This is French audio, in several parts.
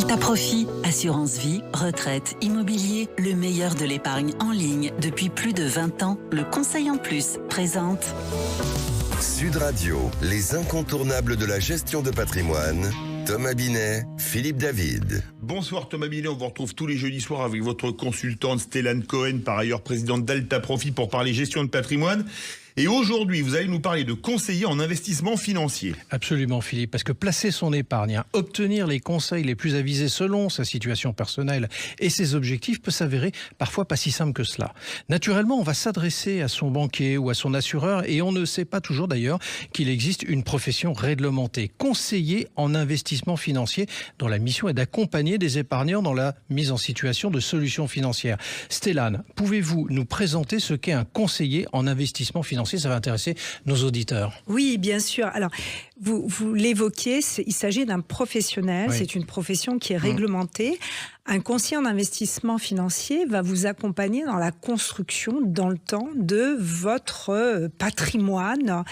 Alta Profit, assurance vie, retraite, immobilier, le meilleur de l'épargne en ligne depuis plus de 20 ans. Le Conseil en Plus présente Sud Radio, les incontournables de la gestion de patrimoine. Thomas Binet, Philippe David. Bonsoir Thomas Binet, on vous retrouve tous les jeudis soirs avec votre consultante Stéphane Cohen, par ailleurs présidente d'Alta Profit, pour parler gestion de patrimoine. Et aujourd'hui, vous allez nous parler de conseiller en investissement financier. Absolument Philippe, parce que placer son épargne, obtenir les conseils les plus avisés selon sa situation personnelle et ses objectifs peut s'avérer parfois pas si simple que cela. Naturellement, on va s'adresser à son banquier ou à son assureur et on ne sait pas toujours d'ailleurs qu'il existe une profession réglementée. Conseiller en investissement financier dont la mission est d'accompagner des épargnants dans la mise en situation de solutions financières. Stéphane, pouvez-vous nous présenter ce qu'est un conseiller en investissement financier ? Ça va intéresser nos auditeurs. Oui, bien sûr. Alors, vous l'évoquez, il s'agit d'un professionnel. Oui. C'est une profession qui est réglementée. Un conseiller en investissement financier va vous accompagner dans la construction, dans le temps, de votre patrimoine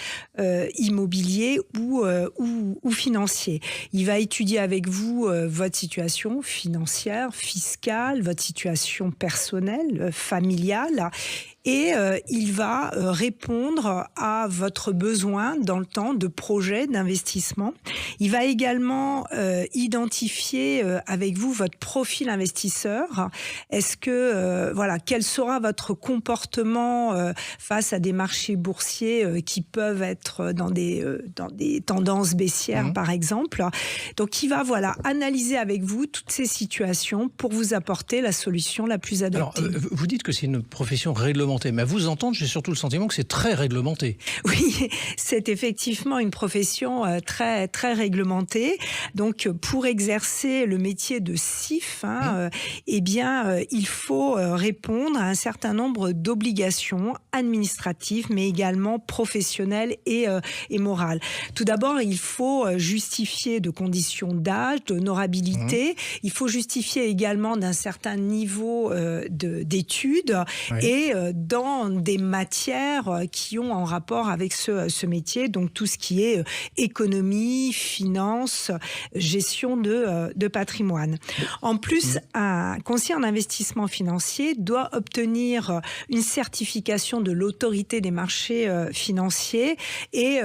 immobilier ou financier. Il va étudier avec vous votre situation financière, fiscale, votre situation personnelle, familiale. Et il va répondre à votre besoin dans le temps de projets d'investissement. Il va également identifier avec vous votre profil investisseur. Est-ce que quel sera votre comportement face à des marchés boursiers qui peuvent être dans des tendances baissières par exemple. Donc il va analyser avec vous toutes ces situations pour vous apporter la solution la plus adaptée. Alors vous dites que c'est une profession réglementée. Mais à vous entendre, j'ai surtout le sentiment que c'est très réglementé. Oui, c'est effectivement une profession très, très réglementée. Donc, pour exercer le métier de CIF, il faut répondre à un certain nombre d'obligations administratives, mais également professionnelles et morales. Tout d'abord, il faut justifier de conditions d'âge, d'honorabilité. Il faut justifier également d'un certain niveau d'études et dans des matières qui ont en rapport avec ce métier, donc tout ce qui est économie, finance, gestion de patrimoine. En plus, un conseiller en investissement financier doit obtenir une certification de l'autorité des marchés financiers et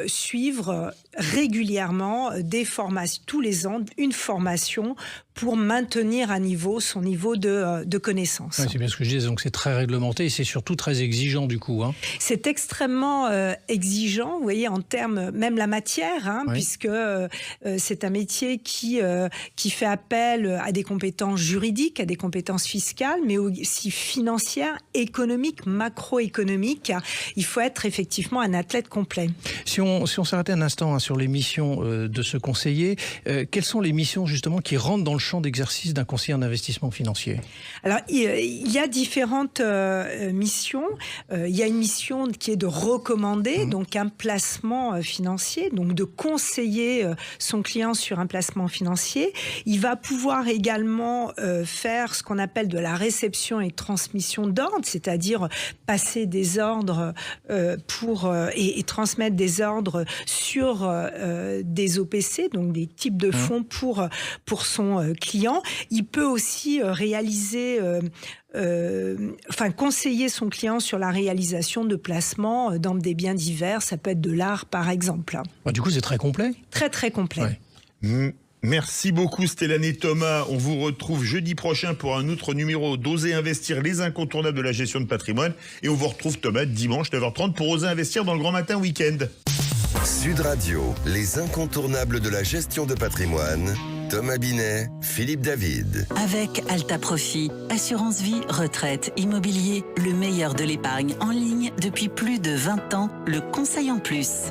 suivre régulièrement des formations, tous les ans, une formation pour maintenir à niveau son niveau de connaissance. Oui, c'est bien ce que je disais, donc c'est très réglementé et c'est surtout très exigeant du coup. C'est extrêmement exigeant, vous voyez, en termes, même la matière, puisque c'est un métier qui fait appel à des compétences juridiques, à des compétences fiscales, mais aussi financières, économiques, macroéconomiques. Il faut être effectivement un athlète complet. Si on s'arrêtait un instant sur les missions de ce conseiller, quelles sont les missions justement qui rentrent dans le champ d'exercice d'un conseiller en investissement financier? Alors, il y a différentes missions. Il y a une mission qui est de recommander donc un placement financier, donc de conseiller son client sur un placement financier. Il va pouvoir également faire ce qu'on appelle de la réception et transmission d'ordres, c'est-à-dire passer des ordres et transmettre des ordres sur des OPC, donc des types de fonds pour son client. Il peut aussi conseiller son client sur la réalisation de placements dans des biens divers. Ça peut être de l'art, par exemple. Du coup, c'est très complet. Très, très complet. Ouais. Merci beaucoup Stéphane et Thomas. On vous retrouve jeudi prochain pour un autre numéro d'Oser Investir, les incontournables de la gestion de patrimoine. Et on vous retrouve Thomas dimanche 9h30 pour Oser Investir dans le Grand Matin Week-end. Sud Radio, les incontournables de la gestion de patrimoine. Thomas Binet, Philippe David. avec Alta Profit, assurance vie, retraite, immobilier, le meilleur de l'épargne en ligne depuis plus de 20 ans. Le Conseil en Plus.